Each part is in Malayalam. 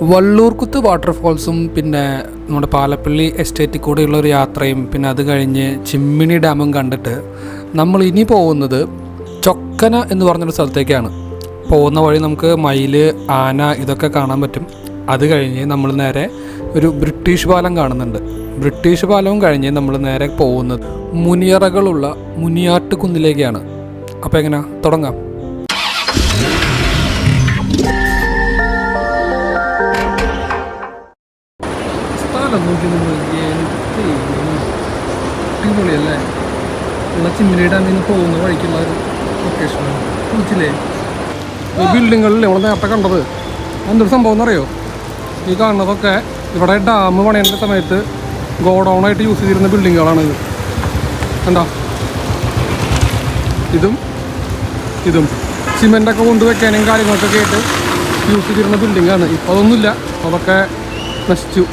വള്ളൂർക്കുത്ത് വാട്ടർഫോൾസും പിന്നെ നമ്മുടെ പാലപ്പള്ളി എസ്റ്റേറ്റിൽ കൂടെയുള്ള ഒരു യാത്രയും പിന്നെ അത് കഴിഞ്ഞ് ചിമ്മിനി ഡാമും കണ്ടിട്ട് നമ്മൾ ഇനി പോകുന്നത് ചൊക്കന എന്ന് പറഞ്ഞൊരു സ്ഥലത്തേക്കാണ്. പോകുന്ന വഴി നമുക്ക് മയിൽ, ആന ഇതൊക്കെ കാണാൻ പറ്റും. അത് കഴിഞ്ഞ് നമ്മൾ നേരെ ഒരു ബ്രിട്ടീഷ് പാലം കാണുന്നുണ്ട്. ബ്രിട്ടീഷ് പാലവും കഴിഞ്ഞ് നമ്മൾ നേരെ പോകുന്നത് മുനിയറകളുള്ള മുനിയാട്ട് കുന്നിലേക്കാണ്. അപ്പോൾ എങ്ങനെ തുടങ്ങാം? സ്ഥലം നോക്കി അടിപൊളിയല്ലേ? ഉള്ള ചിമ്മിനി ഡാമിൽ നിന്ന് പോകുന്ന വഴിക്കുള്ള ഒരു ലൊക്കേഷനാണ്. കുളിച്ചില്ലേ ഈ ബിൽഡിങ്ങുകളിൽ നമ്മൾ നേരത്തെ കണ്ടത് എന്തൊരു സംഭവം എന്നറിയോ? ഈ കാണുന്നതൊക്കെ ഇവിടെ ഡാം പണിയേണ്ട സമയത്ത് ഗോഡൗണായിട്ട് യൂസ് ചെയ്തിരുന്ന ബിൽഡിങ്ങുകളാണിത്. കണ്ടോ? ഇതും സിമെൻ്റൊക്കെ കൊണ്ടുവയ്ക്കാനും കാര്യങ്ങൾക്കൊക്കെ ആയിട്ട് യൂസ് ചെയ്തിരുന്ന ബിൽഡിങ്ങാണ്. ഇപ്പോൾ അതൊന്നുമില്ല, അതൊക്കെ നശിച്ചു.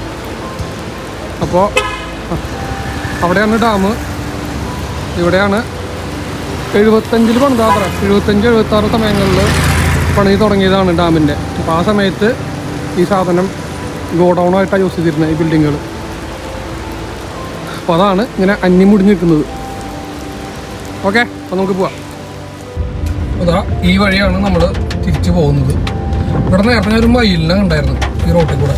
അപ്പോൾ അവിടെയാണ് ഡാം. ഇവിടെയാണ് 75 പണിതാത്ര 75-76 സമയങ്ങളിൽ പണി തുടങ്ങിയതാണ് ഡാമിൻ്റെ. അപ്പോൾ ആ സമയത്ത് ഈ സാധനം ഗോഡൗണായിട്ടാണ് യൂസ് ചെയ്തിരുന്നത് ഈ ബിൽഡിങ്ങുകൾ. അപ്പോൾ അതാണ് ഇങ്ങനെ അന്യമുടിഞ്ഞ് നിൽക്കുന്നത്. ഓക്കെ, അപ്പോൾ നമുക്ക് പോവാം. അതാ ഈ വഴിയാണ് നമ്മൾ തിരിച്ചു പോകുന്നത്. ഇവിടെ നേരത്തെ ഞാൻ ഒരു മയിലിനെ ഉണ്ടായിരുന്നു ഈ റോട്ടിൽ കൂടെ.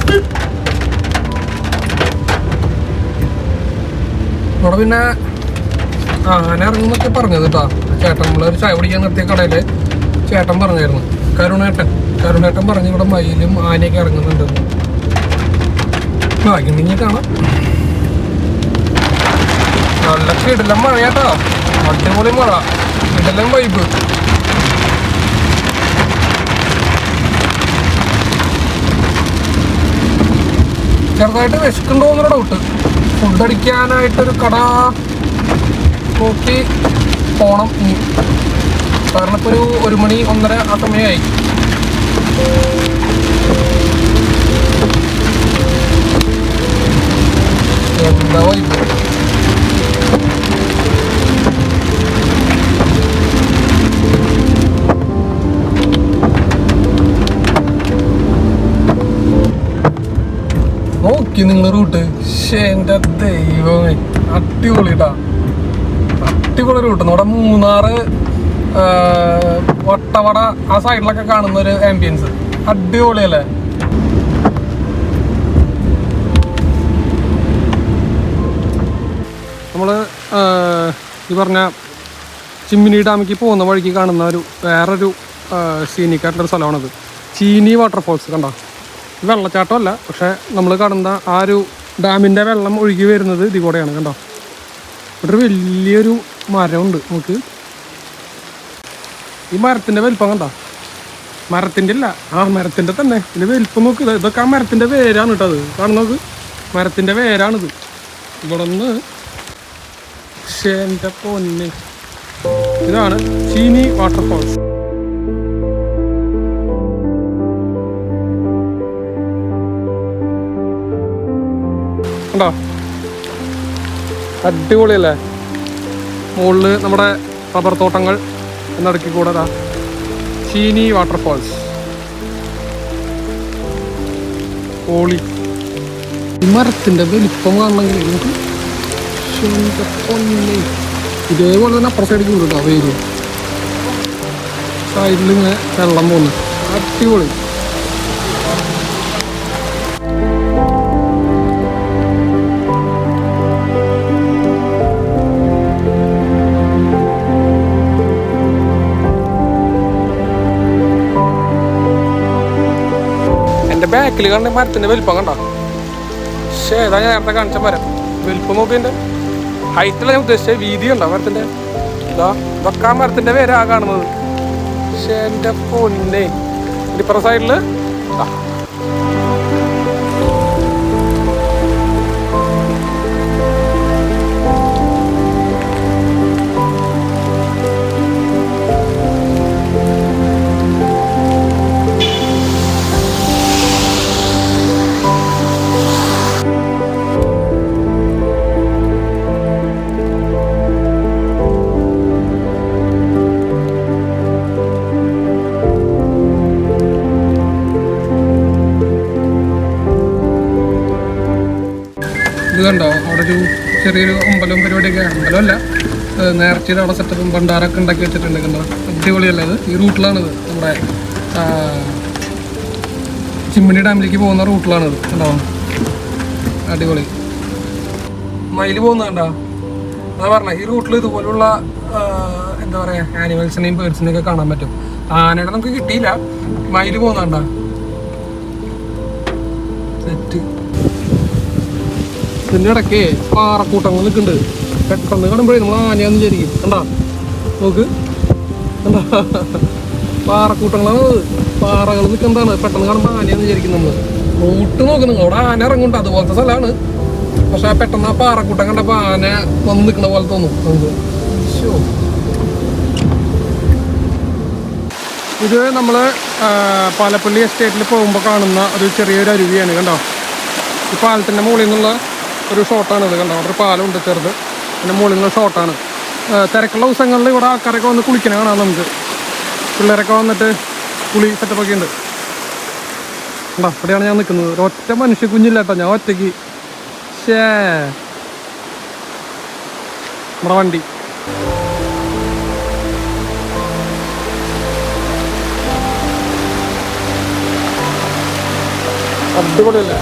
ഇവിടെ പിന്നെ ആന ഇറങ്ങുന്നൊക്കെ പറഞ്ഞത് കേട്ടോ ചേട്ടൻ. നമ്മളൊരു ചായ പിടിക്കാൻ നിർത്തിയ കടയിൽ ചേട്ടൻ പറഞ്ഞായിരുന്നു, കരുണേട്ടൻ പറഞ്ഞു ഇവിടെ മയിലും ആനയൊക്കെ ഇറങ്ങുന്നുണ്ടെന്ന്. ഭാഗ്യമുണ്ടെങ്കിൽ കാണാം. നല്ല കിടിലം മഴ കേട്ടോ, അടിപൊളി മഴ, കിടിലം വൈബ്. ചെറുതായിട്ട് വിശക്കുണ്ടോന്നൊരു ഡൗട്ട്. ഫുഡ് അടിക്കാനായിട്ടൊരു കട നോക്കി പോണം ഇനി. കാരണം ഇപ്പോൾ ഒരു 1 മണി 1:30 ആ സമയമായി. എന്താ വൈബ്. നോക്കി നിങ്ങൾ റൂട്ട്. എൻ്റെ ദൈവമേ, അടിപൊളിട്ടാ, അടിപൊളി റൂട്ട്. നമ്മുടെ മൂന്നാറ്, വട്ടവട ആ സൈഡിലൊക്കെ കാണുന്ന ഒരു ആംബിയൻസ് അടിപൊളിയല്ലേ? നമ്മൾ ഈ പറഞ്ഞ ചിമ്മിനി ഡാമിലേക്ക് പോകുന്ന വഴിക്ക് കാണുന്ന വേറൊരു സീനിക്കായിട്ടുള്ളൊരു സ്ഥലമാണത്. ചീനി വാട്ടർഫോൾസ്. കണ്ടോ? വെള്ളച്ചാട്ടമല്ല, പക്ഷേ നമ്മൾ കാണുന്ന ആ ഒരു ഡാമിൻ്റെ വെള്ളം ഒഴുകി വരുന്നത് ഇതിൽ കൂടെയാണ്. കണ്ടോ? ഇവിടെ ഒരു വലിയൊരു മരമുണ്ട്. നമുക്ക് ഈ മരത്തിൻ്റെ വലിപ്പം കണ്ടോ? മരത്തിൻ്റെ അല്ല, മരത്തിൻ്റെ തന്നെ ഇതിൻ്റെ വലിപ്പം നോക്ക്. ഇതൊക്കെ ആ മരത്തിൻ്റെ വേരാണ് കേട്ടോ. അത് കാണുന്നത് മരത്തിൻ്റെ വേരാണിത്. ഇവിടെ നിന്ന് എൻ്റെ പൊന്ന്, ഇതാണ് ചീനി വാട്ടർഫോൾസ്. കണ്ടോ? അടിപൊളിയല്ലേ? മുകളിൽ നമ്മുടെ റബ്ബർ തോട്ടങ്ങൾ എന്നടക്കി കൂടെ ചീനി വാട്ടർഫോൾസ്. ഓളി ഈ മരത്തിൻ്റെ വലിപ്പം കാണണമെങ്കിൽ നമുക്ക് ഇതേപോലെ തന്നെ അപ്പുറ സൈഡിൽ കൂടാ വെയിൽ സൈഡിൽ ഇങ്ങനെ വെള്ളം പോകുന്നു. അടിപൊളി. എൻ്റെ ബാക്കിൽ കണ്ട മരത്തിൻ്റെ വലിപ്പം കണ്ട. പക്ഷേ ഏതാ ഞാൻ നേരത്തെ കാണിച്ച മരം വലിപ്പം നോക്കിൻ്റെ ഹൈറ്റല്ല ഞാൻ ഉദ്ദേശിച്ചത്, വീതി ഉണ്ടോ മരത്തിൻ്റെ? ഇതൊക്കെ ആ മരത്തിൻ്റെ പേരാ കാണുന്നത്. പക്ഷേ എൻ്റെ പൊന്നെ, ഇപ്പുറ സൈഡിൽ ഇത് കണ്ടോ, അവിടെ ഒരു ചെറിയൊരു അമ്പലം പരിപാടിയൊക്കെ, അമ്പലമല്ല, നേർച്ചയുടെ അവിടെ സെറ്റപ്പും ഭണ്ഡാരമൊക്കെ ഉണ്ടാക്കി വെച്ചിട്ടുണ്ട്. കണ്ടോ, അടിപൊളിയല്ല ഇത്? ഈ റൂട്ടിലാണിത്, നമ്മുടെ ചിമ്മിണി ഡാമിലേക്ക് പോകുന്ന റൂട്ടിലാണിത്. കണ്ടോ, അടിപൊളി. മയിൽ പോകുന്നത് കണ്ടോ? അതാ പറഞ്ഞ, ഈ റൂട്ടിൽ ഇതുപോലുള്ള എന്താ പറയുക, ആനിമൽസിനെയും ബേർഡ്സിനെയും ഒക്കെ കാണാൻ പറ്റും. ആനയുടെ നമുക്ക് കിട്ടിയില്ല, മയിൽ പോകുന്നുണ്ടോ? സെറ്റ്. ഇതിൻ്റെ ഇടയ്ക്ക് പാറക്കൂട്ടങ്ങൾ നിൽക്കുന്നുണ്ട്. പെട്ടെന്ന് കാണുമ്പോഴേ നമ്മൾ ആനയാന്ന് വിചാരിക്കും. കണ്ടാ, നോക്ക്, കണ്ടാ, പാറക്കൂട്ടങ്ങളാണ്, പാറകൾ നിൽക്കുന്നതാണ്. പെട്ടെന്ന് കാണുമ്പോൾ ആനയാന്ന് വിചാരിക്കും നമ്മൾ. റൂട്ട് നോക്ക് നിങ്ങൾ, അവിടെ ആന ഇറങ്ങുന്നുണ്ട്, അതുപോലത്തെ സ്ഥലമാണ്. പക്ഷെ പെട്ടെന്ന് ആ പാറക്കൂട്ടം കണ്ടപ്പോൾ ആന വന്ന് നിൽക്കുന്ന പോലെ തോന്നും നമുക്ക്. ഇത് നമ്മൾ പാലപ്പള്ളി എസ്റ്റേറ്റിൽ പോകുമ്പോൾ കാണുന്ന ഒരു ചെറിയൊരു അരുവിയാണ്. കണ്ടോ, ഈ പാലത്തിൻ്റെ മുകളിൽ നിന്നുള്ള ഒരു ഷോട്ടാണിത്. കണ്ടോ, അവിടെ ഒരു പാലമുണ്ട് ചെറുത്, അതിൻ്റെ മുകളിൽ നിന്നുള്ള ഷോട്ടാണ്. തിരക്കുള്ള ദിവസങ്ങളിൽ ഇവിടെ ആൾക്കാരൊക്കെ വന്ന് കുളിക്കണ കാണാം നമുക്ക്. പിള്ളേരൊക്കെ വന്നിട്ട് കുളി സെറ്റപ്പൊക്കെ ഉണ്ട്. കണ്ടോ, അവിടെയാണ് ഞാൻ നിൽക്കുന്നത്. ഒരൊറ്റ മനുഷ്യ കുഞ്ഞില്ല കേട്ടോ, ഞാൻ ഒറ്റയ്ക്ക്. നമ്മുടെ വണ്ടി അടിപൊളിയല്ലേ?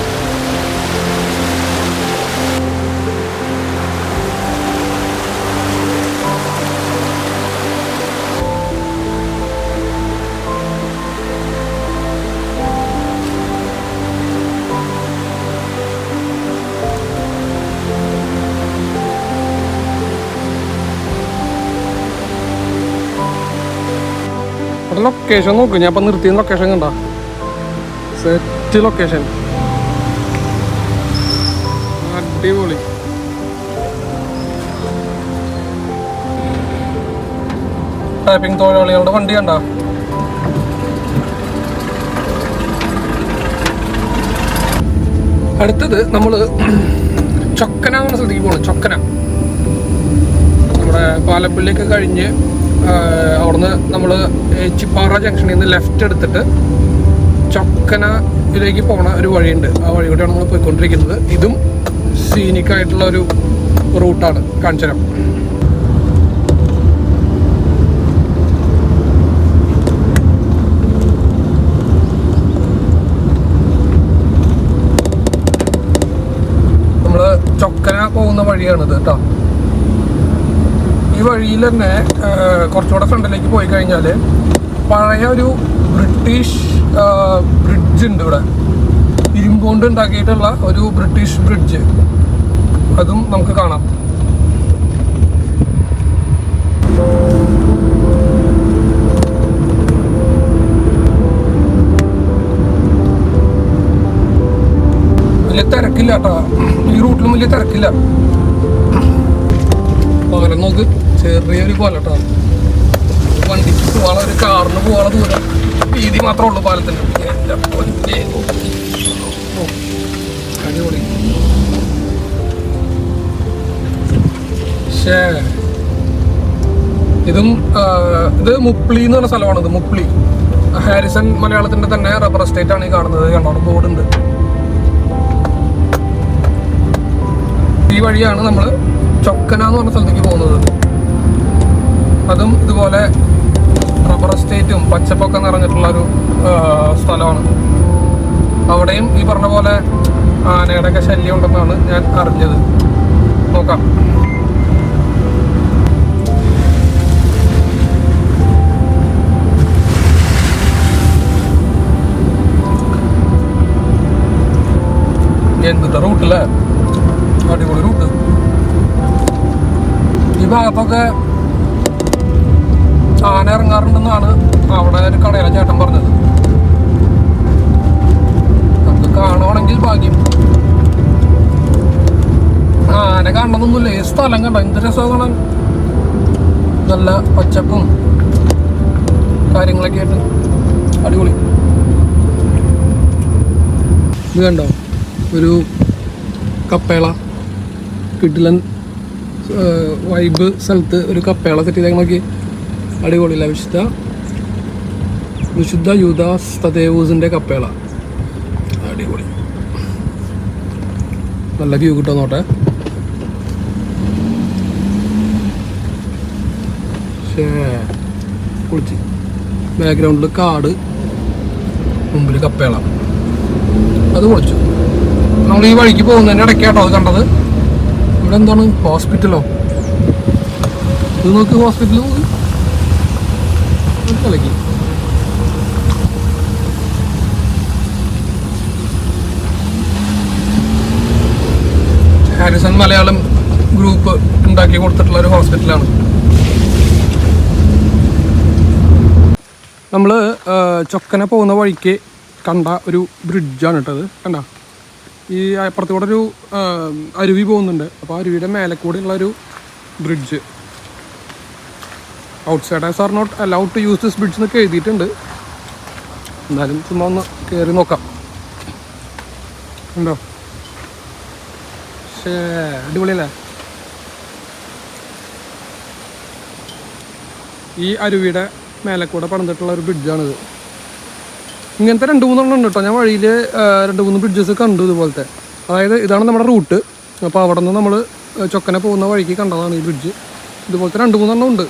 ലൊക്കേഷൻ നോക്ക്, ഞാൻ ഇപ്പം നിർത്തിയ ലൊക്കേഷൻ കണ്ട, സെറ്റ് ലൊക്കേഷൻ, അടിപൊളി. ടാപ്പിംഗ് തൊഴിലാളികളുടെ വണ്ടി കണ്ട. അടുത്തത് നമ്മൾ ചൊക്കന എന്ന സ്ഥലത്തേക്ക് പോകണം. ചൊക്കന നമ്മുടെ പാലപ്പള്ളിയൊക്കെ കഴിഞ്ഞ് അവിടുന്ന് നമ്മൾ ചിപ്പാറ ജംഗ്ഷനിൽ നിന്ന് ലെഫ്റ്റ് എടുത്തിട്ട് ചൊക്കനയിലേക്ക് പോണ ഒരു വഴിയുണ്ട്. ആ വഴി കൂടെയാണ് നമ്മൾ പോയിക്കൊണ്ടിരിക്കുന്നത്. ഇതും സീനിക്കായിട്ടുള്ള ഒരു റൂട്ടാണ്, കാണിച്ചു തരാം. നമ്മൾ ചൊക്കന പോകുന്ന വഴിയാണിത് കേട്ടോ. ഈ വഴിയിൽ തന്നെ കുറച്ചുകൂടെ ഫ്രണ്ടിലേക്ക് പോയി കഴിഞ്ഞാൽ പഴയ ഒരു ബ്രിട്ടീഷ് ബ്രിഡ്ജ് ഉണ്ട് ഇവിടെ. ഇരുമ്പുകൊണ്ട് ഉണ്ടാക്കിയിട്ടുള്ള ഒരു ബ്രിട്ടീഷ് ബ്രിഡ്ജ്, അതും നമുക്ക് കാണാം. വലിയ തിരക്കില്ല കേട്ടോ, ഈ റൂട്ടിലും വലിയ തിരക്കില്ല. പാലം നോക്ക്, ചെറിയൊരു പാലം കേട്ടോ. വണ്ടിക്ക് പോവാനുള്ള, ഒരു കാറിന് പോവാനുള്ള ദൂരം വീതി മാത്രമേ ഉള്ളൂ പാലത്തിന്. അടിപൊളി. ഇതും ഇത് മുപ്ലി എന്ന് പറഞ്ഞ സ്ഥലമാണ്. ഇത് മുപ്ലി, ഹാരിസൺ മലയാളത്തിന്റെ തന്നെ റബ്ബർ എസ്റ്റേറ്റ് ആണ് ഈ കാണുന്നത്. കണ്ടോ, ബോർഡുണ്ട്. ഈ വഴിയാണ് നമ്മൾ ചൊക്കന എന്ന് പറഞ്ഞ സ്ഥലത്തേക്ക് പോകുന്നത്. അതും ഇതുപോലെ റബ്ബർ എസ്റ്റേറ്റും പച്ചപ്പൊക്കെ നിറഞ്ഞിട്ടുള്ളൊരു സ്ഥലമാണ്. അവിടെയും ഈ പറഞ്ഞ പോലെ ആനയുടെയൊക്കെ ശല്യം ഉണ്ടെന്നാണ് ഞാൻ അറിഞ്ഞത്. നോക്കാം. എന്തിട്ട റൂട്ടല്ലേ, അടിപൊളി റൂട്ട്. ഈ ഭാഗത്തൊക്കെ ആന ഇറങ്ങാറുണ്ടെന്നാണ് അവിടെ ഒരു കടയിലെ ചേട്ടൻ പറഞ്ഞത്. നമുക്ക് കാണുവാണെങ്കിൽ ഭാഗ്യം. ആന കാണണമെന്നൊന്നുമില്ല, ഈ സ്ഥലം കണ്ട എന്ത് രസമാണ് കാണാൻ. നല്ല പച്ചപ്പും കാര്യങ്ങളൊക്കെ ആയിട്ട് അടിപൊളി. ഇത് കണ്ടോ, ഒരു കപ്പേള, കിടിലൻ വൈബ് സ്ഥലത്ത് ഒരു കപ്പേള സെറ്റ് ചെയ്ത് നോക്കി. അടിപൊളിയില്ല. വിശുദ്ധ യൂദാസ് തദേവൂസിൻ്റെ കപ്പേള, അടിപൊളി. നല്ല വ്യൂ കിട്ടും നോട്ടെ. കുളിച്ച് ബാക്ക്ഗ്രൗണ്ടിൽ കാട്, മുമ്പിൽ കപ്പേള, അത് പൊളിച്ചു. നമ്മൾ ഈ വഴിക്ക് പോകുന്നതിൻ്റെ ഇടയ്ക്കാട്ടോ അത് കണ്ടത്. ഇവിടെ എന്താണ് ഹോസ്പിറ്റലോ? ഇത് നോക്ക്, ഹോസ്പിറ്റൽ നോക്ക്. കളിക്ക് ഹാരിസൺ മലയാളം ഗ്രൂപ്പ് ഉണ്ടാക്കി കൊടുത്തിട്ടുള്ള ഒരു ഹോസ്പിറ്റലാണ്. നമ്മൾ ചൊക്കന പോകുന്ന വഴിക്ക് കണ്ട ഒരു ബ്രിഡ്ജാണ് കേട്ടത്. കണ്ട ഈ അപ്പുറത്തൂടെ ഒരു അരുവി പോകുന്നുണ്ട്. അപ്പോൾ അരുവിയുടെ മേലെ കൂടെയുള്ളൊരു bridge. Outsiders are not allowed to use this bridge എന്നൊക്കെ എഴുതിയിട്ടുണ്ട്. എന്നാലും ചുമ്മാ ഒന്ന് കയറി നോക്കാം. ഉണ്ടോ? അടിപൊളിയല്ലേ? ഈ അരുവിയുടെ മേലെ കൂടെ പണിതിട്ടുള്ള ഒരു ബ്രിഡ്ജാണിത്. ഇങ്ങനത്തെ 2-3 ഉണ്ട് കേട്ടോ. ഞാൻ വഴിയിൽ 2-3 ബ്രിഡ്ജസ് കണ്ടു ഇതുപോലത്തെ. അതായത് ഇതാണ് നമ്മുടെ റൂട്ട്. അപ്പോൾ അവിടെ നിന്ന് നമ്മൾ ചൊക്കനെ പോകുന്ന വഴിക്ക് കണ്ടതാണ് ഈ ബ്രിഡ്ജ്. ഇതുപോലത്തെ 2-3 ഉണ്ട്.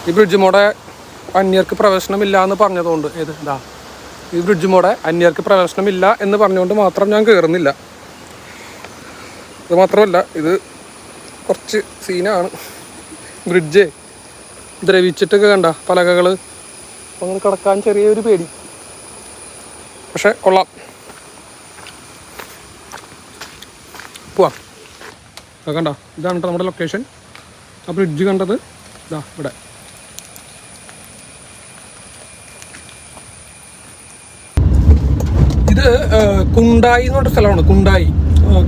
ഈ ബ്രിഡ്ജ് മോടെ അന്യർക്ക് പ്രവേശനമില്ല എന്ന് പറഞ്ഞതുകൊണ്ട് ഈ ബ്രിഡ്ജ് മോടെ അന്യർക്ക് പ്രവേശനമില്ല എന്ന് പറഞ്ഞുകൊണ്ട് മാത്രം ഞാൻ കയറുന്നില്ല. ഇത് മാത്രമല്ല, ഇത് കുറച്ച് സീനാണ്. ബ്രിഡ്ജ് ദ്രവിച്ചിട്ടൊക്കെ കണ്ട പലകകൾ, അങ്ങനെ കിടക്കാൻ ചെറിയൊരു പേടി. പക്ഷെ കൊള്ളാം, പോവാം. കണ്ട, ഇതാണ് നമ്മുടെ ലൊക്കേഷൻ. ആ ബ്രിഡ്ജ് കണ്ടത് ഇതാ ഇവിടെ. ഇത് കുണ്ടായി എന്ന് പറഞ്ഞ സ്ഥലമാണ്.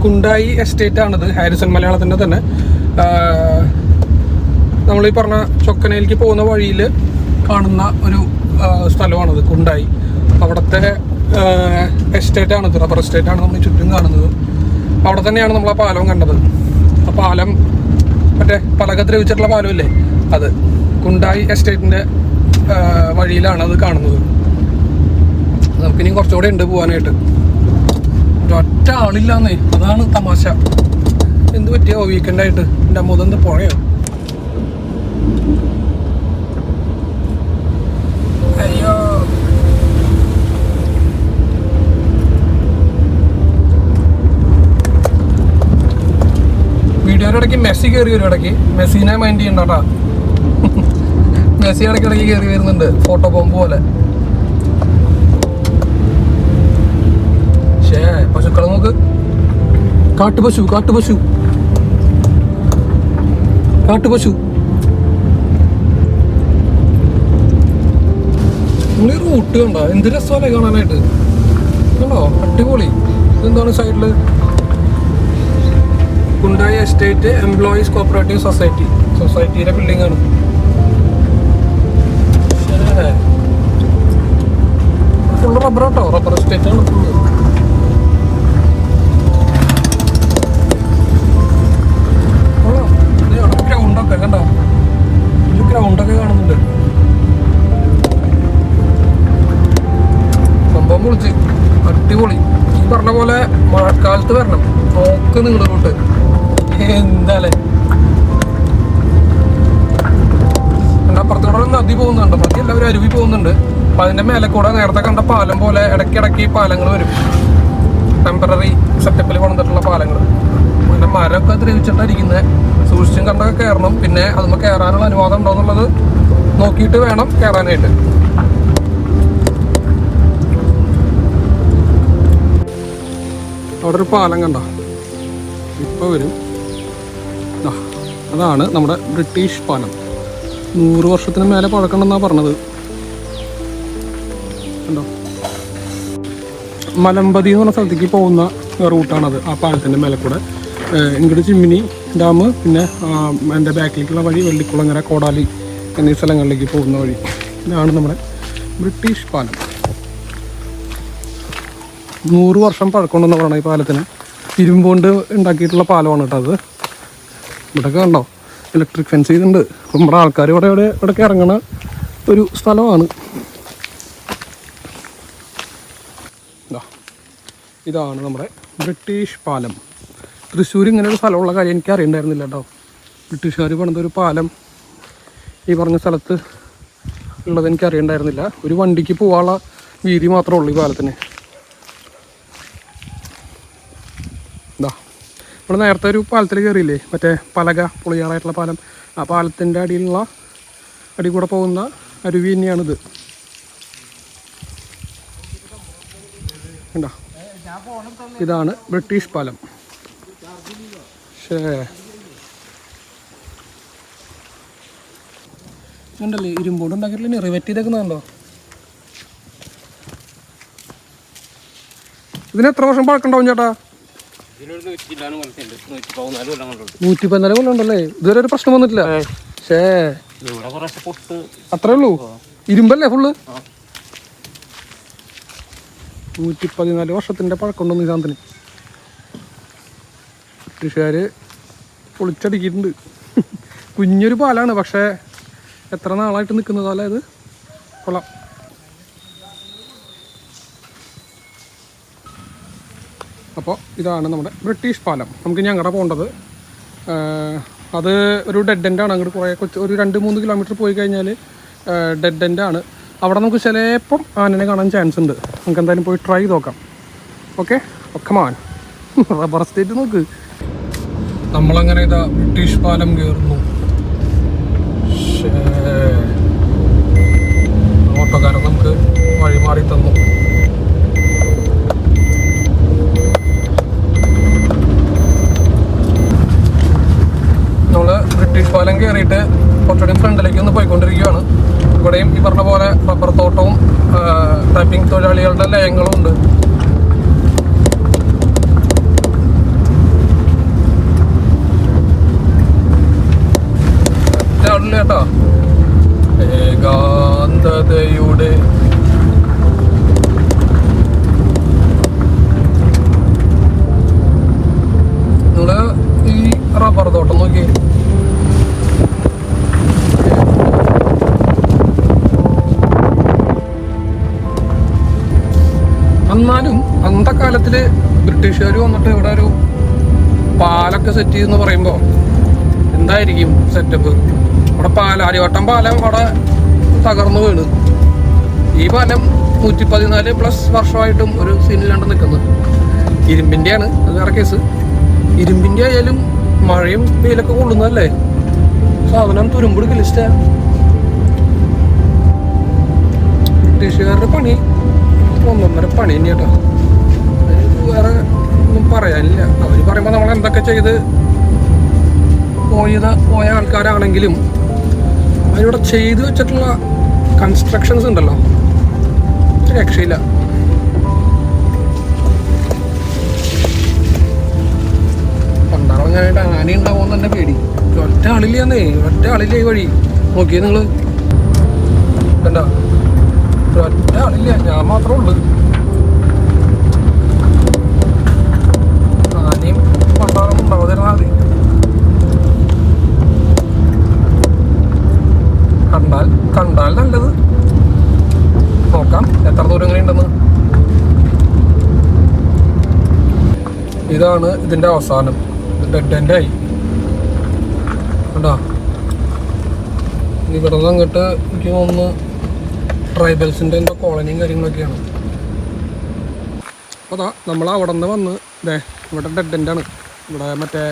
കുണ്ടായി എസ്റ്റേറ്റ് ആണിത്. ഹാരിസൺ മലയാളത്തിൻ്റെ തന്നെ. നമ്മളീ പറഞ്ഞ ചൊക്കനയിലേക്ക് പോകുന്ന വഴിയിൽ കാണുന്ന ഒരു സ്ഥലമാണിത്, കുണ്ടായി. അവിടുത്തെ എസ്റ്റേറ്റാണിത്, റബ്ബർ എസ്റ്റേറ്റാണ് നമ്മൾ ചുറ്റും കാണുന്നത്. അവിടെ തന്നെയാണ് നമ്മൾ ആ പാലവും കണ്ടത്. ആ പാലം മറ്റേ പലക ദ്രവിച്ചിട്ടുള്ള പാലമില്ലേ, അത് കുണ്ടായി എസ്റ്റേറ്റിൻ്റെ വഴിയിലാണ് അത് കാണുന്നത്. നമുക്കിനി കുറച്ചുകൂടെ ഉണ്ട് പോകാനായിട്ട്. ഒറ്റ ആളില്ലാന്നേ, അതാണ് തമാശ. എന്ത് പറ്റിയോ വീക്കെൻഡായിട്ട്? എൻ്റെ അമ്മൂതെന്ത് പുഴയോ? അയ്യോ, വീഡിയോയുടെ ഇടയ്ക്ക് മെസ്സി കയറി വരും. ഇടയ്ക്ക് മെസ്സിനെ മൈൻഡ് ചെയ്യണ്ടാ. മെസ്സി ഇടയ്ക്കിടയ്ക്ക് കയറി വരുന്നുണ്ട്, ഫോട്ടോ ബോംബ് പോലെ. പശുക്കളെ നോക്ക്, കാട്ടുപശു. നമ്മളീ റൂട്ട് കണ്ട എന്ത് രസമല്ലേ കാണാനായിട്ട്. കണ്ടോ, അടിപൊളി. ഇതെന്താണ് സൈഡില്? കുണ്ടായി എസ്റ്റേറ്റ് എംപ്ലോയീസ് കോപ്പറേറ്റീവ് സൊസൈറ്റിയുടെ ബിൽഡിംഗ് ആണ്. ഫുള്ള് റബ്ബർ കേട്ടോ, റബ്ബർ എസ്റ്റേറ്റ് ആണ് ഫുള്ള്. ഗ്രൗണ്ടൊക്കെ കണ്ടോ, ഒരു ഗ്രൗണ്ടൊക്കെ കാണുന്നുണ്ട്. സംഭവം പൊളിച്ച് അടിപൊളി. ഈ പറഞ്ഞ പോലെ മഴക്കാലത്ത് വരണം. നോക്ക് നിങ്ങളുടെ റൂട്ട് എന്താല്ലേ. അപ്പുറത്തോടെ നദി പോകുന്നുണ്ട്. നദി എല്ലാവരും അരുവി പോകുന്നുണ്ട്. അപ്പം അതിൻ്റെ മേലെ കൂടെ നേരത്തെ കണ്ട പാലം പോലെ ഇടയ്ക്കിടയ്ക്ക് പാലങ്ങൾ വരും. ടെമ്പററി സെറ്റപ്പിൽ കൊണ്ടിട്ടുള്ള പാലങ്ങൾ. പിന്നെ മരമൊക്കെ ദ്രവിച്ചിട്ടായിരിക്കുന്നത്. സൂക്ഷിച്ചും കണ്ടൊക്കെ കയറണം. പിന്നെ അതുമ്പോൾ കയറാനുള്ള അനുവാദം ഉണ്ടോ എന്നുള്ളത് നോക്കിയിട്ട് വേണം കയറാനായിട്ട്. അവിടെ ഒരു പാലം കണ്ട ഇപ്പോൾ വരും. അതാണ് നമ്മുടെ ബ്രിട്ടീഷ് പാലം. 100 വർഷത്തിന് മേലെ പഴക്കണമെന്നാണ് പറഞ്ഞത്. കണ്ടോ, മലമ്പതി എന്ന് പറഞ്ഞ സ്ഥലത്തേക്ക് പോകുന്ന റൂട്ടാണത്. ആ പാലത്തിൻ്റെ മേലെ കൂടെ ഇങ്ങോട്ട് ചിമ്മിനി ഡാം, പിന്നെ എൻ്റെ ബാക്കിലേക്കുള്ള വഴി വെള്ളിക്കുളങ്ങര, കോടാലി എന്നീ സ്ഥലങ്ങളിലേക്ക് പോകുന്ന വഴി. ഇതാണ് നമ്മുടെ ബ്രിട്ടീഷ് പാലം. 100 വർഷം പഴക്കമുണ്ടെന്ന് പറയണം ഈ പാലത്തിന്. ഇരുമ്പുകൊണ്ട് ഉണ്ടാക്കിയിട്ടുള്ള പാലമാണ് കേട്ടോ അത്. ഇവിടെയൊക്കെ കണ്ടോ ഇലക്ട്രിക് ഫെൻസ് ചെയ്തിട്ടുണ്ട്. അപ്പം നമ്മുടെ ആൾക്കാർ ഇവിടെയൊക്കെ ഇറങ്ങുന്ന ഒരു സ്ഥലമാണ്. ഇതാണ് നമ്മുടെ ബ്രിട്ടീഷ് പാലം. തൃശ്ശൂർ ഇങ്ങനെ ഒരു സ്ഥലമുള്ള കാര്യം എനിക്ക് അറിയണ്ടായിരുന്നില്ല കേട്ടോ. ബ്രിട്ടീഷുകാർ പണിതൊരു പാലം ഈ പറഞ്ഞ സ്ഥലത്ത് ഉള്ളത് എനിക്ക് അറിയണ്ടായിരുന്നില്ല. ഒരു വണ്ടിക്ക് പോകാനുള്ള വീതി മാത്രമേ ഉള്ളൂ ഈ പാലത്തിന്. എന്താ നമ്മൾ നേരത്തെ ഒരു പാലത്തിൽ കയറിയില്ലേ, മറ്റേ പലക പൊളിയാറായിട്ടുള്ള പാലം. ആ പാലത്തിൻ്റെ അടിയിലുള്ള അടി കൂടെ പോകുന്ന അരുവി തന്നെയാണിത്. കണ്ടോ, ഇതാണ് ബ്രിട്ടീഷ് പാലം. ഉണ്ടല്ലേ ഇരുമ്പോട് ഉണ്ടാക്കിയിട്ടില്ല, റിവെറ്റ് ചെയ്തേക്കുന്നുണ്ടോ? ഇതിന് എത്ര വർഷം പഴക്കണ്ടാവും ചേട്ടാ? 114 കൊല്ലം ഉണ്ടല്ലേ? ഇതുവരെ ഒരു പ്രശ്നം വന്നിട്ടില്ല. അത്രേ ഉള്ളൂ? ഇരുമ്പല്ലേ ഫുള്ള്? 114 വർഷത്തിന്റെ പഴക്കമുണ്ടോന്ന് ഈ സാധനത്തിന്. ബ്രിട്ടീഷുകാര് പൊളിച്ചടിക്കിയിട്ടുണ്ട്. കുഞ്ഞൊരു പാലാണ്, പക്ഷേ എത്ര നാളായിട്ട് നിൽക്കുന്നതല്ല ഇത്. കൊള്ളാം. അപ്പോൾ ഇതാണ് നമ്മുടെ ബ്രിട്ടീഷ് പാലം. നമുക്ക് ഞങ്ങളുടെ പോകേണ്ടത് അത് ഒരു ഡെഡ് എൻഡാണ്. അങ്ങോട്ട് കുറേ ഒരു 2-3 കിലോമീറ്റർ പോയി കഴിഞ്ഞാൽ ഡെഡ് എൻഡാണ്. അവിടെ നമുക്ക് ചിലപ്പം ആനനെ കാണാൻ ചാൻസ് ഉണ്ട്. നമുക്ക് എന്തായാലും പോയി ട്രൈ ചെയ്ത് നോക്കാം. Okay, come on. റബ്ബർ എസ്റ്റേറ്റ് നോക്ക്. നമ്മളങ്ങനെ ഇതാ ബ്രിട്ടീഷ് പാലം കയറുന്നു. ഓട്ടോക്കാരൻ നമുക്ക് വഴി മാറി തന്നു. നമ്മൾ ബ്രിട്ടീഷ് പാലം കയറിയിട്ട് കുറച്ചുകൂടി ഫ്രണ്ടിലേക്ക് ഒന്ന് പോയിക്കൊണ്ടിരിക്കുകയാണ്. ഇവിടെയും ഈ പറഞ്ഞ പോലെ റബ്ബർ തോട്ടവും ടാപ്പിംഗ് തൊഴിലാളികളുടെ ലയങ്ങളും ഉണ്ട്. കേട്ടോ, ഏകാന്തതയുടെ നിങ്ങള് ഈ റബ്ബർ തോട്ടം നോക്കി. എന്നാലും അന്നത്തെ കാലത്തില് ബ്രിട്ടീഷുകാർ വന്നിട്ട് ഇവിടെ ഒരു പാലൊക്കെ സെറ്റ് ചെയ്തെന്ന് പറയുമ്പോൾ എന്തായിരിക്കും സെറ്റപ്പ്? അവിടെ ആര്യവട്ടം പാലം അവിടെ തകർന്നു വീണ്. ഈ പാലം 114+ വർഷമായിട്ടും ഒരു സീനിലാണ്ട് നിൽക്കുന്നത്. ഇരുമ്പിൻ്റെയാണ്, അത് വേറെ കേസ്. ഇരുമ്പിൻ്റെ ആയാലും മഴയും വെയിലൊക്കെ കൊള്ളുന്നതല്ലേ, സാധനം തുരുമ്പെടുക്കില്ല. ഇഷ്ട ബ്രിട്ടീഷുകാരുടെ പണി ഒന്നൊന്നര പണി തന്നെ കേട്ടോ. വേറെ ഒന്നും പറയാനില്ല. അവർ പറയുമ്പോൾ നമ്മൾ എന്തൊക്കെ ചെയ്ത് പോയ ആൾക്കാരാണെങ്കിലും അവരിവിടെ ചെയ്തു വെച്ചിട്ടുള്ള കൺസ്ട്രക്ഷൻസ് ഉണ്ടല്ലോ, രക്ഷയില്ല. പണ്ടാളങ്ങനായിട്ട് ആന ഉണ്ടാവുമെന്ന് തന്നെ പേടി. ഒറ്റ ആളില്ലാന്നേ, ഒറ്റ ആളില്ല ഈ വഴി. നോക്കിയേ നിങ്ങള്, എന്താ ഒറ്റ ആളില്ല, ഞാൻ മാത്രമേ ഉള്ളു. ആനയും പണ്ടാളും ഉണ്ടാവാതിരുന്നാൽ മതി. കണ്ടാൽ നല്ലത്. നോക്കാം എത്ര ദൂരം ഇങ്ങനെ ഉണ്ടെന്ന്. ഇതാണ് ഇതിന്റെ അവസാനം. ഡെഡ് എൻഡ് ആയി കണ്ടോ. ഇവിടെ നിന്ന് അങ്ങോട്ട് എനിക്ക് തോന്നുന്നു ട്രൈബൽസിൻ്റെ എന്തോ കോളനിയും കാര്യങ്ങളൊക്കെയാണ്. അപ്പോൾ അതാ നമ്മൾ അവിടെ നിന്ന് വന്ന് ഇവിടെ ഡെഡ് എൻഡാണ്. ഇവിടെ മറ്റേ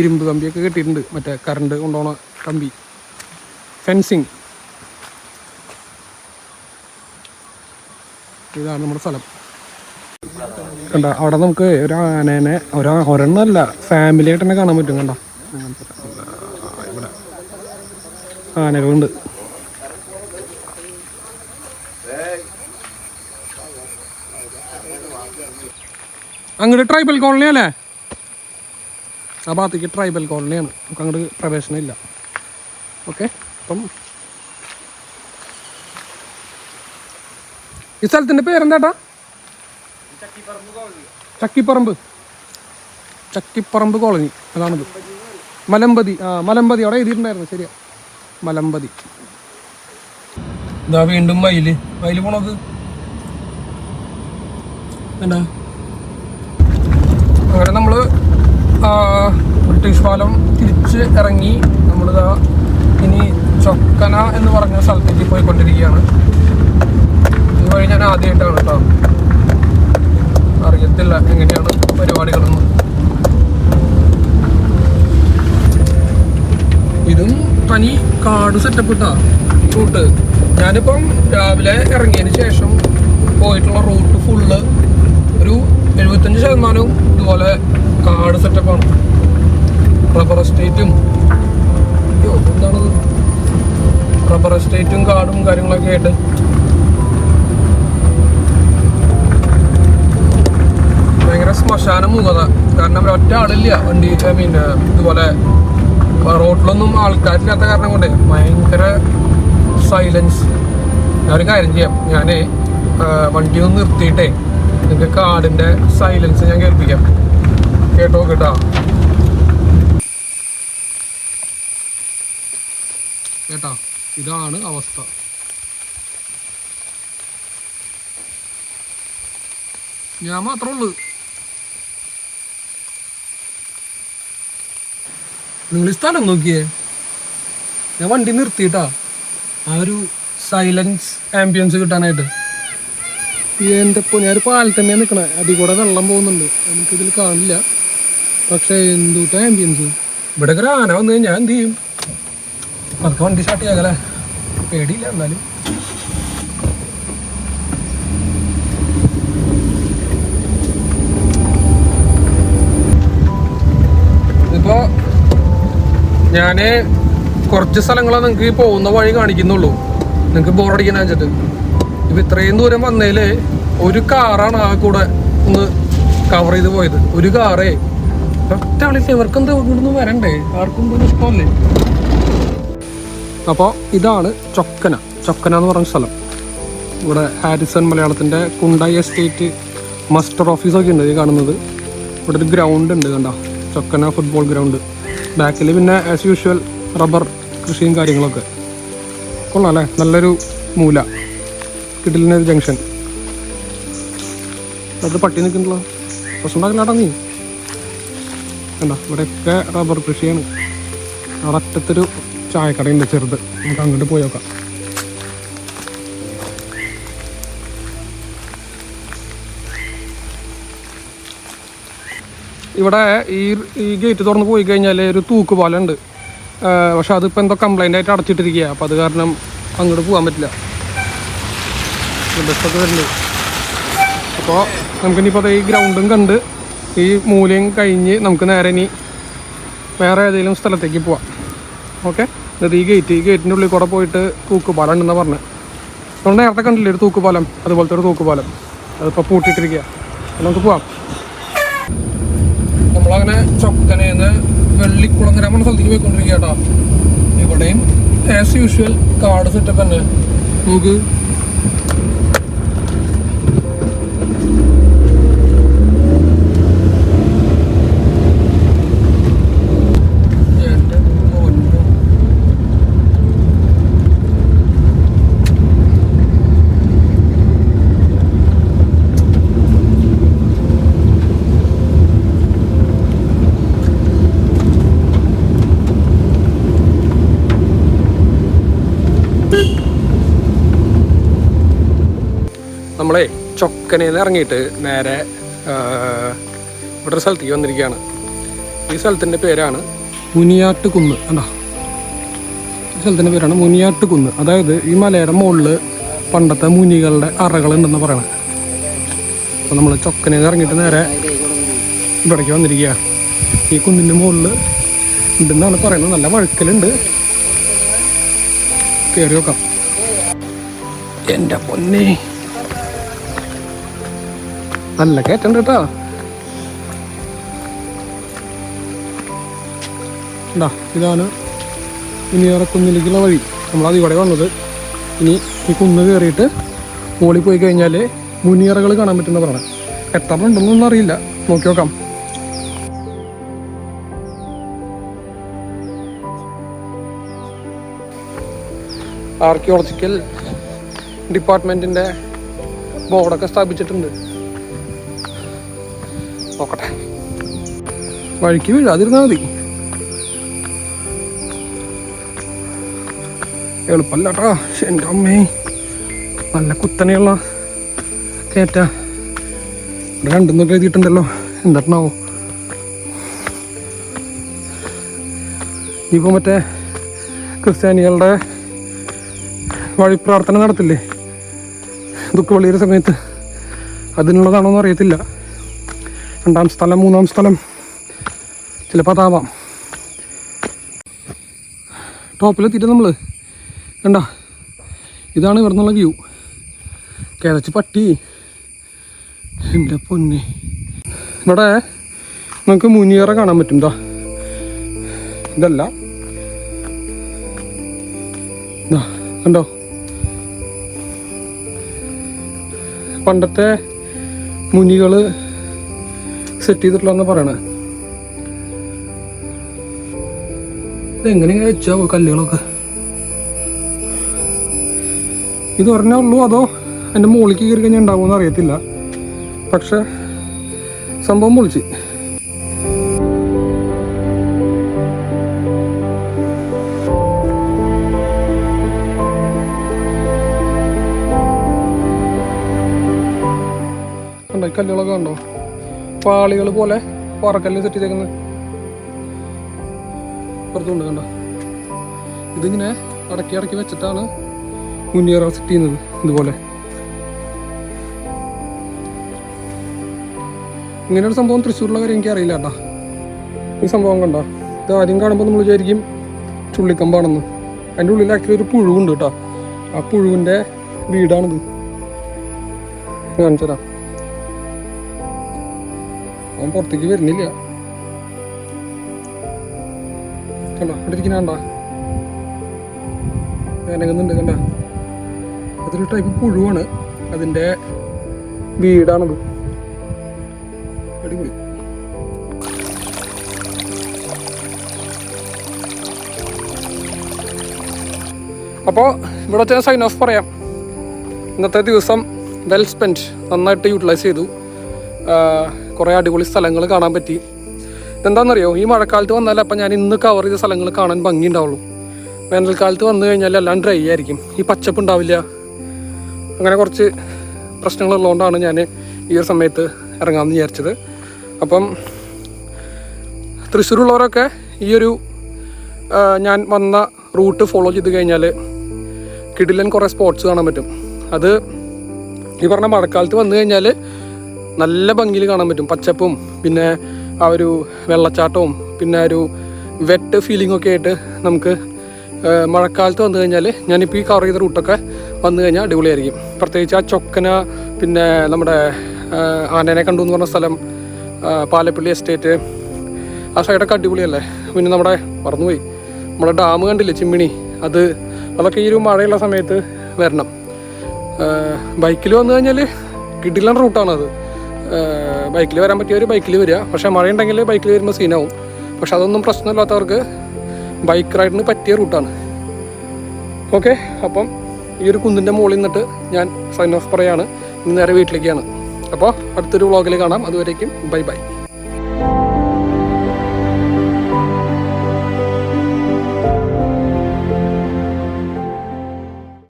ഇരുമ്പ് കമ്പിയൊക്കെ കെട്ടിയിട്ടുണ്ട്, മറ്റേ കറണ്ട് കൊണ്ടുപോണ കമ്പി, ഫെൻസിങ്. ഇതാണ് നമ്മുടെ സ്ഥലം. കണ്ട അവിടെ നമുക്ക് ഒരു ആനേനെ ഒരെണ്ണമല്ല ഫാമിലി ആയിട്ട് തന്നെ കാണാൻ പറ്റും. കണ്ട ഇവിടെ ആനകളുണ്ട്. അങ്ങോട്ട് ട്രൈബൽ കോളനി അല്ലേ? ആ ഭാഗത്തേക്ക് ട്രൈബൽ കോളനിയാണ്. നമുക്ക് അങ്ങോട്ട് പ്രവേശനമില്ല. ഓക്കെ, അപ്പം ഈ സ്ഥലത്തിൻ്റെ പേരെന്താട്ടാ? ചക്കിപ്പറമ്പ് കോളനി. അതാണിത്. മലമ്പതി. മലമ്പതി അവിടെ എഴുതിയിട്ടുണ്ടായിരുന്നു. ശരിയാ, മലമ്പതി. ഇതാ വീണ്ടും മയില് പോണത്. എന്താ അങ്ങനെ നമ്മൾ ബ്രിട്ടീഷ് പാലം തിരിച്ച് ഇറങ്ങി നമ്മളിതാ ഇനി ചൊക്കന എന്ന് പറഞ്ഞ സ്ഥലത്തേക്ക് പോയിക്കൊണ്ടിരിക്കുകയാണ്. ഇതുവഴി ഞാൻ ആദ്യമായിട്ടാണ് കേട്ടോ, അറിയത്തില്ല എങ്ങനെയാണ് പരിപാടികളെന്ന്. ഇതും തനി കാട് സെറ്റപ്പ് ഇട്ടാ റൂട്ട്. ഞാനിപ്പം രാവിലെ ഇറങ്ങിയതിന് ശേഷം പോയിട്ടുള്ള റൂട്ട് ഫുള്ള് ഒരു 75% ഇതുപോലെ കാട് സെറ്റപ്പാണ്. റബ്ബർ എസ്റ്റേറ്റും എന്താണത്, റബ്ബർ എസ്റ്റേറ്റും കാടും കാര്യങ്ങളൊക്കെ ആയിട്ട് ഭയങ്കര ശ്മശാന മൂകത. കാരണം ഒറ്റ ആളില്ല വണ്ടി, ഐ മീൻ ഇതുപോലെ റോഡിലൊന്നും ആൾക്കാരില്ലാത്ത കാരണം കൊണ്ട് ഭയങ്കര സൈലൻസ്. ഞാനൊരു കാര്യം ചെയ്യാം, ഞാൻ വണ്ടി ഒന്ന് നിർത്തിയിട്ടേ നിങ്ങൾക്ക് കാടിൻ്റെ സൈലൻസ് ഞാൻ കേൾപ്പിക്കാം. കേട്ടോ കേട്ടോ കേട്ടാ, ഇതാണ് അവസ്ഥ. ഞാൻ മാത്രമേ ഉള്ളൂ. നിങ്ങൾ ഈ സ്ഥലം നോക്കിയേ, ഞാൻ വണ്ടി നിർത്തിയിട്ടാ ആ ഒരു സൈലൻസ് ആംബിയൻസ് കിട്ടാനായിട്ട്. എൻ്റെ ഇപ്പോൾ ഞാനൊരു പാലത്ത് തന്നെ നിൽക്കണേ, അതിൽ കൂടെ വെള്ളം പോകുന്നുണ്ട്, നമുക്കിതിൽ കാണില്ല. പക്ഷേ എന്തുട്ട ആംബിയൻസ്. ഇവിടെ ഒരു ആന വന്നു കഴിഞ്ഞാൽ എന്ത് ചെയ്യും? അതൊക്കെ വണ്ടി സ്റ്റാർട്ട് ചെയ്യാകല്ലേ, പേടിയില്ല. എന്നാലും ഇപ്പോൾ ഞാൻ കുറച്ച് സ്ഥലങ്ങളാണ് നിങ്ങൾക്ക് പോകുന്ന വഴി കാണിക്കുന്നുള്ളൂ, നിങ്ങൾക്ക് ബോറടിക്കാൻ വെച്ചിട്ട്. ഇപ്പം ഇത്രയും ദൂരം വന്നതിൽ ഒരു കാറാണ് ആ കൂടെ ഒന്ന് കവർ ചെയ്ത് പോയത്. ഒരു കാറേ ഒറ്റ ആളില്ല. ഇവർക്കെന്ത് ഇവിടുന്ന് വരണ്ടേ? ആർക്കും ഇഷ്ടമല്ലേ? അപ്പോൾ ഇതാണ് ചൊക്കന. ചൊക്കന എന്ന് പറഞ്ഞ സ്ഥലം. ഇവിടെ ഹാരിസൺ മലയാളത്തിൻ്റെ കുണ്ടായി എസ്റ്റേറ്റ് മസ്റ്റർ ഓഫീസൊക്കെ ഉണ്ട് ഈ കാണുന്നത്. ഇവിടെ ഒരു ഗ്രൗണ്ട് ഉണ്ട് കണ്ടോ, ചൊക്കന ഫുട്ബോൾ ഗ്രൗണ്ട്. ബാക്കിൽ പിന്നെ ആസ് യൂഷ്വൽ റബ്ബർ കൃഷിയും കാര്യങ്ങളൊക്കെ. കൊള്ളാം അല്ലേ? നല്ലൊരു മൂല, കിടിലിനൊരു ജംഗ്ഷൻ. അത് പട്ടി നിൽക്കുന്നുണ്ടല്ലോ, പ്രശ്നം ഉണ്ടാക്കില്ലാട്ടാ നീ. കണ്ടോ ഇവിടെയൊക്കെ റബ്ബർ കൃഷിയാണ്. അവിടെ അറ്റത്തൊരു ചായക്കടയുണ്ട് ചെറുത്, നമുക്ക് അങ്ങോട്ട് പോയി നോക്കാം. ഇവിടെ ഈ ഗേറ്റ് തുറന്ന് പോയി കഴിഞ്ഞാൽ ഒരു തൂക്കുപാലമുണ്ട്. പക്ഷെ അതിപ്പോൾ എന്തോ കംപ്ലൈൻ്റ് ആയിട്ട് അടച്ചിട്ടിരിക്കുക. അപ്പോൾ അത് കാരണം അങ്ങോട്ട് പോകാൻ പറ്റില്ല. ബസ്സൊക്കെ വരുന്നുണ്ട്. അപ്പോൾ നമുക്കിനിപ്പോൾ ഈ ഗ്രൗണ്ടും കണ്ട് ഈ മൂലയും കഴിഞ്ഞ് നമുക്ക് നേരെ ഇനി വേറെ ഏതെങ്കിലും സ്ഥലത്തേക്ക് പോവാം. ഓക്കെ, എന്നിട്ട് ഈ ഗേറ്റിൻ്റെ ഉള്ളിൽ കൂടെ പോയിട്ട് തൂക്കുപാലം ഉണ്ടെന്നാണ് പറഞ്ഞത്. നമ്മൾ നേരത്തെ കണ്ടില്ലേ ഒരു തൂക്കുപാലം, അതുപോലത്തെ ഒരു തൂക്കുപാലം. അതിപ്പോൾ പൂട്ടിയിട്ടിരിക്കുക. നമുക്ക് പോവാം. നമ്മളങ്ങനെ ചൊക്കനേന്ന് വെള്ളിക്കുളങ്ങര എന്ന സ്ഥലത്തേക്ക് പോയിക്കൊണ്ടിരിക്കുക കേട്ടോ. ഇവിടെയും ആസ് യൂഷ്വൽ കാർഡ് സെറ്റപ്പ് തന്നെ. നമുക്ക് നമ്മളെ ചൊക്കനയിൽ നിന്ന് ഇറങ്ങിയിട്ട് നേരെ ഇവിടെ ഒരു സ്ഥലത്തേക്ക് വന്നിരിക്കുകയാണ്. ഈ സ്ഥലത്തിൻ്റെ പേരാണ് മുനിയാട്ട് കുന്ന്. അല്ല, ഈ സ്ഥലത്തിൻ്റെ പേരാണ് മുനിയാട്ട് കുന്ന്. അതായത് ഈ മലയുടെ മുകളിൽ പണ്ടത്തെ മുനികളുടെ അറകളുണ്ടെന്ന് പറയണത്. അപ്പോൾ നമ്മൾ ചൊക്കനയിൽ നിന്ന് ഇറങ്ങിയിട്ട് നേരെ ഇവിടേക്ക് വന്നിരിക്കുക. ഈ കുന്നിൻ്റെ മുകളിൽ ഉണ്ടെന്നാണ് പറയുന്നത്. നല്ല വഴുക്കലുണ്ട്, കയറി നോക്കാം. എൻ്റെ പൊന്നേ, നല്ല കയറ്റുണ്ട് കേട്ടോ. ഇതാണ് മുനിയറക്കുന്നിലേക്കുള്ള വഴി. നമ്മളത് ഇവിടെ വന്നത്. ഇനി ഈ കുന്ന് കയറിയിട്ട് മുകളിൽ പോയി കഴിഞ്ഞാൽ മുനിയറകൾ കാണാൻ പറ്റുന്ന പറയണം. എത്ര ഉണ്ടെന്നൊന്നും അറിയില്ല, നോക്കി നോക്കാം. ആർക്കിയോളജിക്കൽ ഡിപ്പാർട്ട്മെൻറ്റിൻ്റെ ബോർഡൊക്കെ സ്ഥാപിച്ചിട്ടുണ്ട്. നോക്കട്ടെ. വഴിക്ക് വീഴാതിരുന്നാൽ മതി. എളുപ്പമല്ല കേട്ടോ. എൻ്റെ അമ്മേ, നല്ല കുത്തനെയുള്ള കയറ്റ. ഇവിടെ 2 എഴുതിയിട്ടുണ്ടല്ലോ, എന്താണാവോ? ഇപ്പോൾ മറ്റേ ക്രിസ്ത്യാനികളുടെ വഴിപ്രാർത്ഥന നടത്തില്ലേ ദുഃഖവെള്ളിയുടെ സമയത്ത്, അതിനുള്ളതാണോ എന്ന് അറിയത്തില്ല. 2ാം സ്ഥലം 3ാം സ്ഥലം ചിലപ്പോൾ അതാവാം. ടോപ്പിലെത്തിയിട്ട് നമ്മൾ കണ്ട, ഇതാണ് ഇവിടെ നിന്നുള്ള വ്യൂ. കിതച്ച് പട്ടി, എൻ്റെ പൊന്നെ. ഇവിടെ നമുക്ക് മുനിയറ കാണാൻ പറ്റും. ഇതാ, ഇതല്ല, ഇതാ കണ്ടോ, പണ്ടത്തെ മുനികൾ സെറ്റ് ചെയ്തിട്ടുള്ളതെന്ന് പറയണേ. ഇതെങ്ങനെയാണ് വെച്ചാവോ കല്ലുകളൊക്കെ? ഇത് ഒരെണ്ണേ ഉള്ളൂ, അതോ എൻ്റെ മുകളിലേക്ക് കയറി കഴിഞ്ഞാൽ ഉണ്ടാവുമെന്ന് അറിയത്തില്ല. പക്ഷെ സംഭവം പൊളിച്ച്. കണ്ടോ ഈ കല്ലുകളൊക്കെ കണ്ടോ? പാളികൾ പോലെ പാറക്കല്ല് സെറ്റ് ചെയ്തേക്കുന്നത് പുറത്തുകൊണ്ട് കണ്ടോ. ഇതിങ്ങനെ അടക്കി അടക്കി വെച്ചിട്ടാണ് മുനിയറ സെറ്റ് ചെയ്യുന്നത്. ഇതുപോലെ ഇങ്ങനെയൊരു സംഭവം തൃശ്ശൂരിലുള്ള കാര്യം എനിക്ക് അറിയില്ല കേട്ടോ. ഈ സംഭവം കണ്ടോ? ഇത് ആദ്യം കാണുമ്പോൾ നമ്മൾ വിചാരിക്കും ചുള്ളിക്കമ്പാണെന്ന്. അതിൻ്റെ ഉള്ളിൽ ആക്ച്വലി ഒരു പുഴുവുണ്ട് കേട്ടോ. ആ പുഴുവിൻ്റെ വീടാണിത്. കാണിച്ചു തരാം. അവൻ പുറത്തേക്ക് വരുന്നില്ല. കണ്ടോ ഇവിടെ ഇരിക്കുന്ന കണ്ടോ? അനങ്ങുന്നുണ്ട് കണ്ട. അതൊരു ടൈപ്പ് പുഴുവാണ്. അതിൻ്റെ വീടാണത്. അടിപൊളി. അപ്പോൾ ഇവിടെ വെച്ചാൽ സൈൻ ഓഫ് പറയാം. ഇന്നത്തെ ദിവസം വെൽ സ്പെൻഡ്, നന്നായിട്ട് യൂട്ടിലൈസ് ചെയ്തു. കുറേ അടിപൊളി സ്ഥലങ്ങൾ കാണാൻ പറ്റി. ഇതെന്താണെന്നറിയോ, ഈ മഴക്കാലത്ത് വന്നാൽ അപ്പം ഞാൻ ഇന്ന് കവർ ചെയ്ത സ്ഥലങ്ങൾ കാണാൻ ഭംഗി ഉണ്ടാവുള്ളൂ. വേനൽക്കാലത്ത് വന്നു കഴിഞ്ഞാൽ എല്ലാം ഡ്രൈ ആയിരിക്കും, ഈ പച്ചപ്പ് ഉണ്ടാവില്ല. അങ്ങനെ കുറച്ച് പ്രശ്നങ്ങളുള്ളതുകൊണ്ടാണ് ഞാൻ ഈ ഒരു സമയത്ത് ഇറങ്ങാമെന്ന് വിചാരിച്ചത്. അപ്പം തൃശ്ശൂരുള്ളവരൊക്കെ ഈ ഒരു ഞാൻ വന്ന റൂട്ട് ഫോളോ ചെയ്ത് കഴിഞ്ഞാൽ കിടിലൻ കുറേ സ്പോട്ട്സ് കാണാൻ പറ്റും. അത് ഈ പറഞ്ഞ മഴക്കാലത്ത് വന്നു കഴിഞ്ഞാൽ നല്ല ഭംഗിയിൽ കാണാൻ പറ്റും. പച്ചപ്പും പിന്നെ ആ ഒരു വെള്ളച്ചാട്ടവും പിന്നെ ഒരു വെറ്റ് ഫീലിംഗ് ഒക്കെ ആയിട്ട് നമുക്ക് മഴക്കാലത്ത് വന്നു കഴിഞ്ഞാൽ, ഞാനിപ്പോൾ ഈ കവർ ചെയ്ത റൂട്ടൊക്കെ വന്നു കഴിഞ്ഞാൽ അടിപൊളിയായിരിക്കും. പ്രത്യേകിച്ച് ആ ചൊക്കന, പിന്നെ നമ്മുടെ ആനേനെ കണ്ടു എന്ന് പറഞ്ഞ സ്ഥലം, പാലപ്പള്ളി എസ്റ്റേറ്റ്, ആ സൈഡൊക്കെ അടിപൊളിയല്ലേ. പിന്നെ നമ്മുടെ മറന്നുപോയി, നമ്മുടെ ഡാം കണ്ടില്ലേ ചിമ്മിണി, അതൊക്കെ ഈ ഒരു മഴയുള്ള സമയത്ത് വരണം. ബൈക്കിൽ വന്നു കഴിഞ്ഞാൽ കിടിലൻ റൂട്ടാണത്. ബൈക്കിൽ വരാൻ പറ്റിയവർ ബൈക്കിൽ വരിക. പക്ഷേ മഴയുണ്ടെങ്കിൽ ബൈക്കിൽ വരുമ്പോൾ സീനാവും. പക്ഷെ അതൊന്നും പ്രശ്നമില്ലാത്തവർക്ക് ബൈക്ക് റൈഡിന് പറ്റിയ റൂട്ടാണ്. ഓക്കെ, അപ്പം ഈ ഒരു കുന്നിൻ്റെ മുകളിൽ നിന്നിട്ട് ഞാൻ സൈൻ ഓഫ് പറയാണ്. ഇന്ന് നേരെ വീട്ടിലേക്കാണ്. അപ്പോൾ അടുത്തൊരു വ്ളോഗിൽ കാണാം. അതുവരേക്കും ബൈ ബൈ.